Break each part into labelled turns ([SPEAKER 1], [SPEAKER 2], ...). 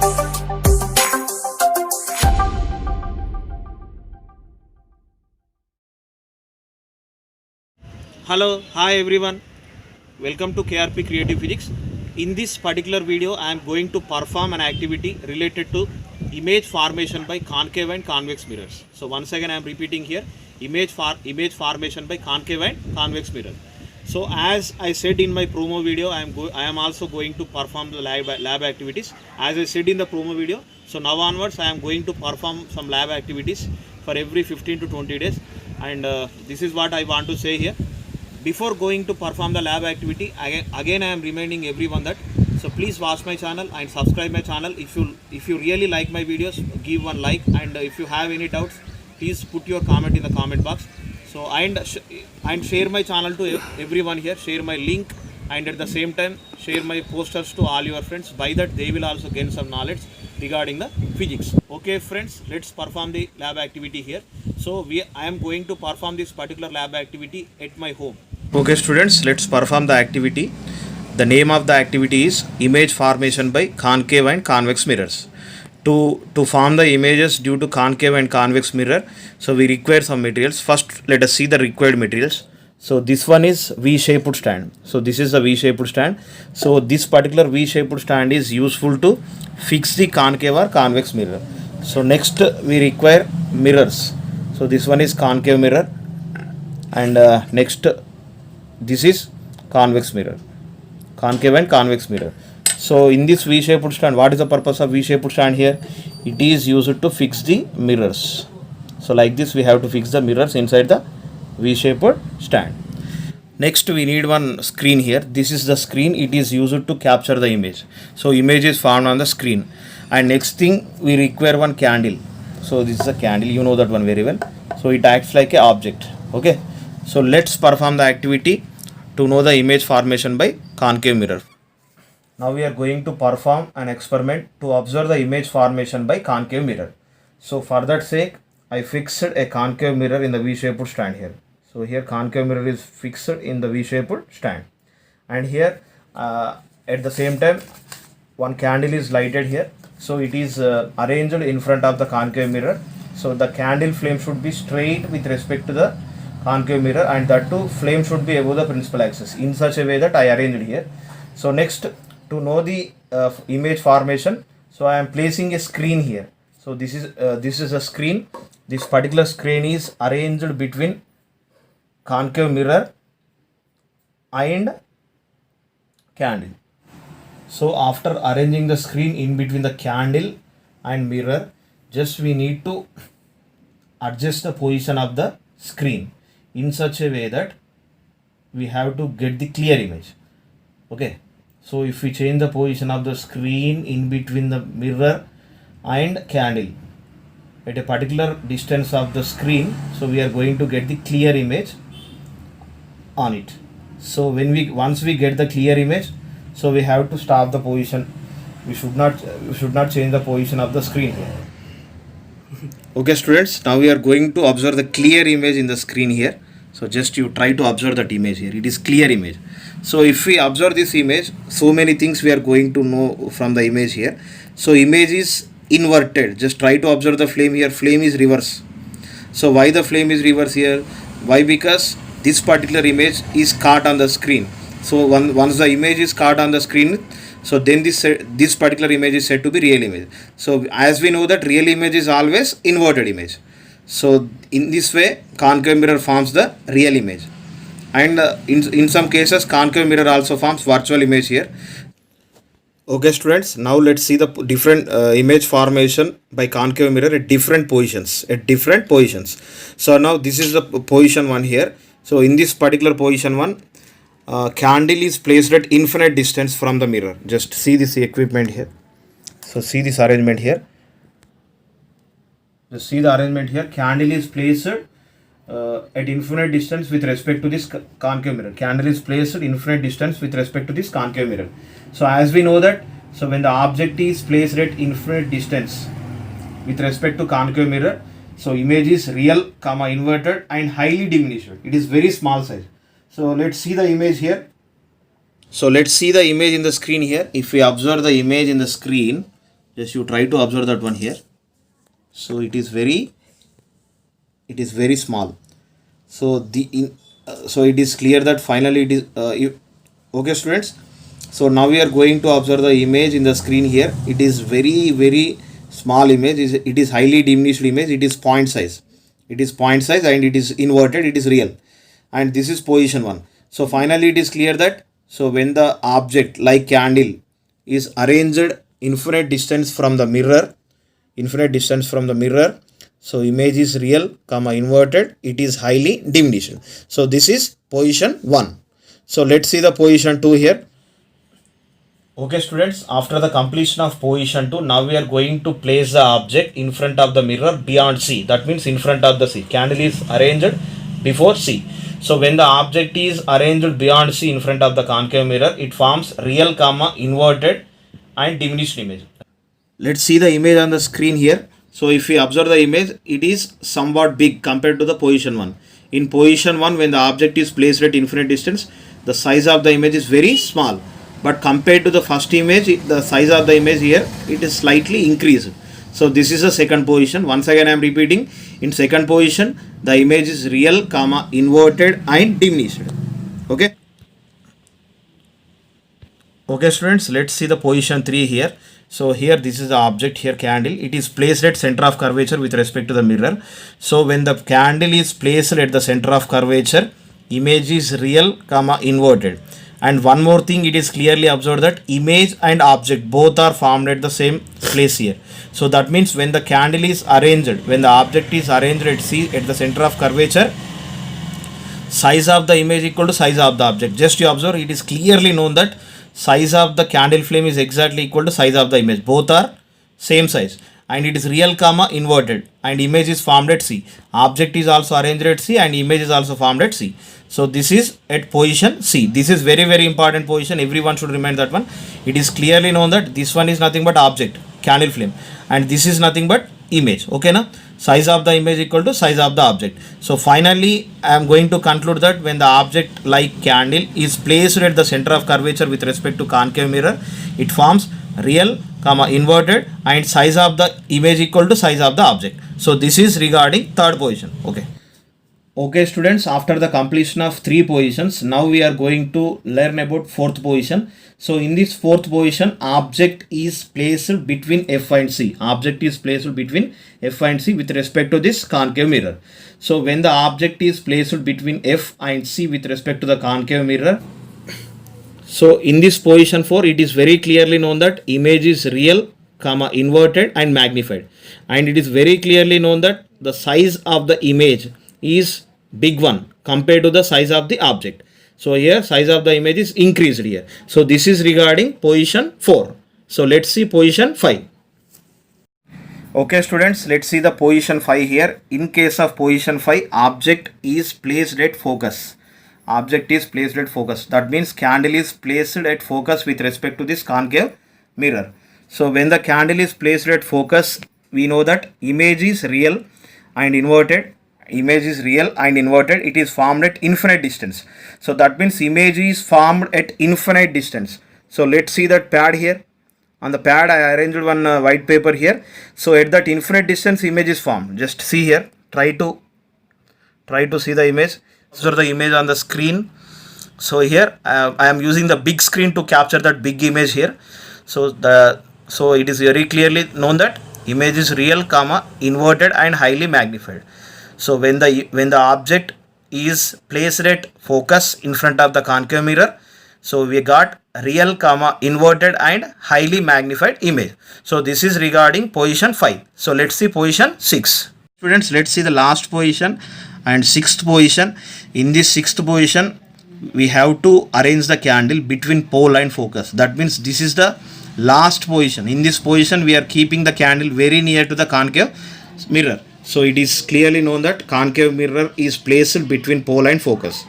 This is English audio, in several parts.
[SPEAKER 1] Hello, hi everyone. Welcome to KRP Creative Physics. In this particular video, I am going to perform an activity related to image formation by concave and convex mirrors. So once again, I am repeating here, image formation by concave and convex mirror. So as I said in my promo video, I am also going to perform the lab activities. As I said in the promo video, so now onwards, I am going to perform some lab activities for every 15 to 20 days. And this is what I want to say here. Before going to perform the lab activity, again I am reminding everyone that so please watch my channel and subscribe my channel. If you really like my videos, give one like, and if you have any doubts, please put your comment in the comment box. So and share my channel to everyone here, share my link, and at the same time share my posters to all your friends. By that they will also gain some knowledge regarding the physics. Okay friends, let's perform the lab activity here. So I am going to perform this particular lab activity at my home. Okay students, let's perform the activity. The name of the activity is image formation by concave and convex mirrors. To form the images due to concave and convex mirror, so we require some materials. First let us see the required materials. So this one is V-shaped stand. So this is a V-shaped stand. So this particular V-shaped stand is useful to fix the concave or convex mirror. So next we require mirrors. So this one is concave mirror, and next this is convex mirror, concave and convex mirror. So in this V-shaped stand, what is the purpose of V-shaped stand here? It is used to fix the mirrors. So like this we have to fix the mirrors inside the V-shaped stand. Next we need one screen here. This is the screen. It is used to capture the image. So image is found on the screen. And next thing we require one candle. So this is a candle, you know that one very well. So it acts like a object. Okay. So let's perform the activity to know the image formation by concave mirror. Now we are going to perform an experiment to observe the image formation by concave mirror. So for that sake, I fixed a concave mirror in the V-shaped stand here. So here concave mirror is fixed in the V-shaped stand. And here at the same time, one candle is lighted here. So it is arranged in front of the concave mirror. So the candle flame should be straight with respect to the concave mirror, and that too flame should be above the principal axis in such a way that I arranged here. So next, to know the image formation, so I am placing a screen here. So this is a screen. This particular screen is arranged between concave mirror and candle. So after arranging the screen in between the candle and mirror, just we need to adjust the position of the screen in such a way that we have to get the clear image. Okay. So if we change the position of the screen in between the mirror and candle at a particular distance of the screen, so we are going to get the clear image on it. So once we get the clear image, so we have to stop the position. We should not change the position of the screen here. Okay students, now we are going to observe the clear image in the screen here. So just you try to observe that image here. It is clear image. So if we observe this image, so many things we are going to know from the image here. So image is inverted. Just try to observe the flame here. Flame is reverse. So why the flame is reverse here? Why? Because this particular image is caught on the screen. So once the image is caught on the screen, so then this particular image is said to be real image. So as we know that real image is always inverted image. So in this way, concave mirror forms the real image. And in some cases, concave mirror also forms virtual image here. Okay students, now let's see the different image formation by concave mirror at different positions. So now this is the position 1 here. So in this particular position 1, candle is placed at infinite distance from the mirror. Just see this equipment here. So see this arrangement here. Just see the arrangement here. Candle is placed at infinite distance with respect to this concave mirror. Candle is placed at infinite distance with respect to this concave mirror. So as we know that, so when the object is placed at infinite distance with respect to concave mirror, so image is real, inverted and highly diminished. It is very small size. So let's see the image here. So let's see the image in the screen here. If we observe the image in the screen, Just you try to observe that one here. So it is very small. So so it is clear that finally it is okay students. So now we are going to observe the image in the screen here. It is very small image. It is highly diminished image. It is point size. It is point size and it is inverted. It is real. And this is position 1. So finally it is clear that so when the object like candle is arranged infinite distance from the mirror, so image is real, comma inverted, it is highly diminished. So this is position 1. So let's see the position 2 here. Okay students, after the completion of position 2, now we are going to place the object in front of the mirror beyond C. That means in front of the C. Candle is arranged before C. So when the object is arranged beyond C in front of the concave mirror, it forms real, comma inverted and diminished image. Let's see the image on the screen here. So if we observe the image, it is somewhat big compared to the position 1. In position 1, when the object is placed at infinite distance, the size of the image is very small. But compared to the first image, the size of the image here, it is slightly increased. So this is the second position. Once again I am repeating, in second position, the image is real, comma inverted and diminished. Okay. Okay students, let's see the position 3 here. So here this is the object here, candle. It is placed at center of curvature with respect to the mirror. So when the candle is placed at the center of curvature, image is real, comma inverted. And one more thing, it is clearly observed that image and object both are formed at the same place here. So that means when the candle is arranged, when the object is arranged at C at the center of curvature, size of the image equal to size of the object. Just you observe, it is clearly known that size of the candle flame is exactly equal to size of the image. Both are same size. And it is real, comma inverted, and image is formed at C. Object is also arranged at C and image is also formed at C. So this is at position C. This is very important position. Everyone should remember that one. It is clearly known that this one is nothing but object, candle flame, and this is nothing but image. Okay na? Size of the image equal to size of the object. So finally I am going to conclude that when the object like candle is placed at the center of curvature with respect to concave mirror, it forms real, comma inverted, and size of the image equal to size of the object. So this is regarding third position. Okay students, after the completion of 3 positions, now we are going to learn about 4th position. So in this 4th position, object is placed between F and C. Object is placed between F and C with respect to this concave mirror. So when the object is placed between F and C with respect to the concave mirror, so in this position 4, it is very clearly known that image is real, comma inverted and magnified. And it is very clearly known that the size of the image is big one compared to the size of the object. So here size of the image is increased here. So this is regarding position 4. So let's see position 5. Okay students, let's see the position 5 here. In case of position 5, object is placed at focus. Object is placed at focus. That means candle is placed at focus with respect to this concave mirror. So when the candle is placed at focus, we know that image is real and inverted. Image is real and inverted. It is formed at infinite distance. So that means image is formed at infinite distance. So let's see that pad here. On the pad I arranged one white paper here. So at that infinite distance image is formed. Just see here. Try to see the image. Observe the image on the screen. So here I am using the big screen to capture that big image here. So it is very clearly known that image is real, comma inverted and highly magnified. So when the object is placed at focus in front of the concave mirror, so we got real, comma inverted and highly magnified image. So this is regarding position 5. So let's see position 6. Students, let's see the last position and 6th position. In this 6th position, we have to arrange the candle between pole and focus. That means this is the last position. In this position, we are keeping the candle very near to the concave mirror. So it is clearly known that concave mirror is placed between pole and focus.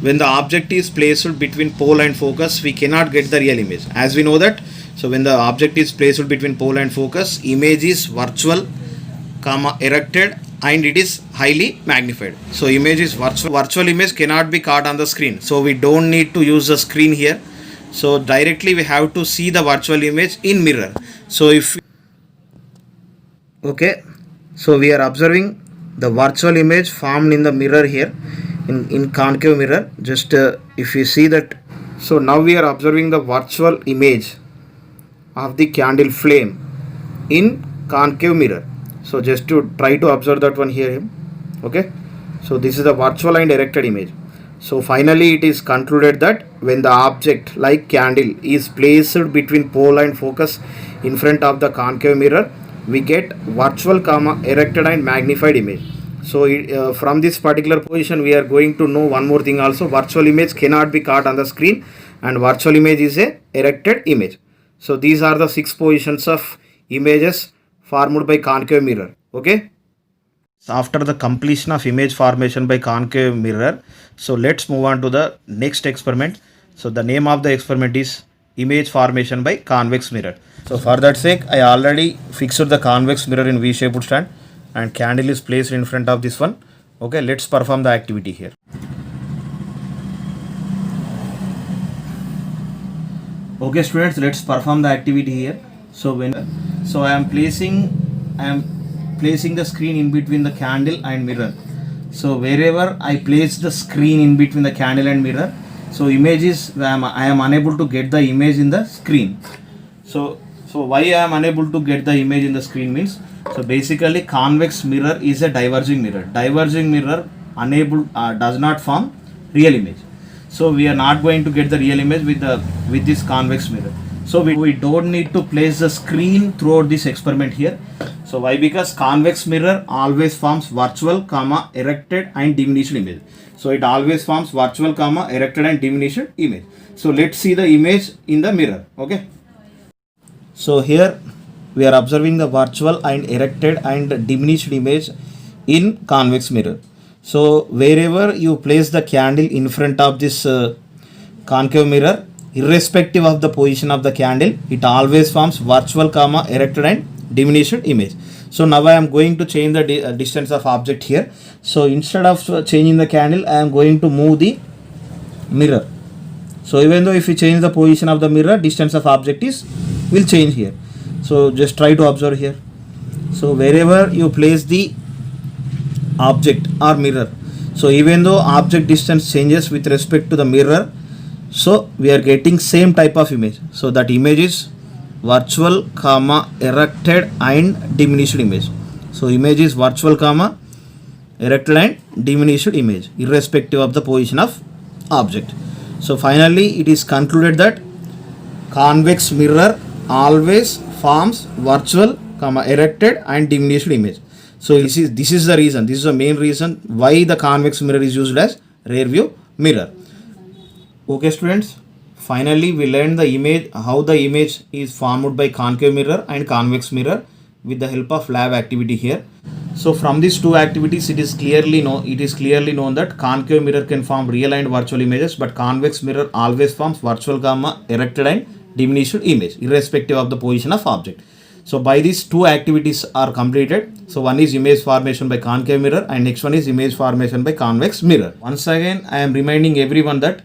[SPEAKER 1] When the object is placed between pole and focus, we cannot get the real image. As we know that, so when the object is placed between pole and focus, image is virtual, comma erected and it is highly magnified. So image is virtual image cannot be caught on the screen. So we don't need to use the screen here. So directly we have to see the virtual image in mirror. So if okay, so we are observing the virtual image formed in the mirror here, in concave mirror. Just if you see that, so now we are observing the virtual image of the candle flame in concave mirror. So just to try to observe that one here. Okay, so this is the virtual and erected image. So finally it is concluded that when the object like candle is placed between pole and focus in front of the concave mirror, we get virtual comma erected and magnified image. So from this particular position we are going to know one more thing also. Virtual image cannot be caught on the screen, and virtual image is a erected image. So these are the 6 positions of images formed by concave mirror. Okay. So after the completion of image formation by concave mirror, so let's move on to the next experiment. So the name of the experiment is image formation by convex mirror. So for that sake, I already fixed the convex mirror in V-shaped stand, and candle is placed in front of this one. Okay, let's perform the activity here. Okay students, let's perform the activity here. So I am placing the screen in between the candle and mirror. So wherever I place the screen in between the candle and mirror, so image is, I am unable to get the image in the screen. So why I am unable to get the image in the screen means, so basically convex mirror is a diverging mirror. Diverging mirror does not form real image. So we are not going to get the real image with this convex mirror. So we don't need to place the screen throughout this experiment here. So why? Because convex mirror always forms virtual comma erected and diminished image. So it always forms virtual comma erected and diminished image. So let's see the image in the mirror. Okay. So here we are observing the virtual and erected and diminished image in convex mirror. So wherever you place the candle in front of this concave mirror, irrespective of the position of the candle, it always forms virtual comma erected and diminished image. So now I am going to change the distance of object here. So instead of changing the candle, I am going to move the mirror. So even though if we change the position of the mirror, distance of object will change here. So just try to observe here. So wherever you place the object or mirror, so even though object distance changes with respect to the mirror, so we are getting same type of image. So that image is virtual comma erected and diminished image. So image is virtual comma erected and diminished image irrespective of the position of object. So finally it is concluded that convex mirror always forms virtual comma erected and diminished image. So this is the reason, this is the main reason why the convex mirror is used as rear view mirror. Okay students, finally we learned the image, how the image is formed by concave mirror and convex mirror with the help of lab activity here. So from these two activities it is clearly known that concave mirror can form real and virtual images, but convex mirror always forms virtual comma erected and diminished image irrespective of the position of object. So by these two activities are completed. So one is image formation by concave mirror and next one is image formation by convex mirror. Once again I am reminding everyone that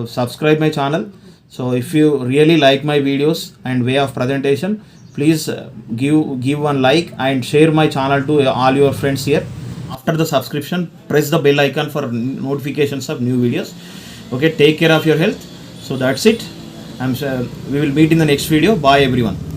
[SPEAKER 1] subscribe my channel. So if you really like my videos and way of presentation, please give one like and share my channel to all your friends here. After the subscription, press the bell icon for notifications of new videos. Okay, take care of your health. So that's it. We will meet in the next video. Bye everyone.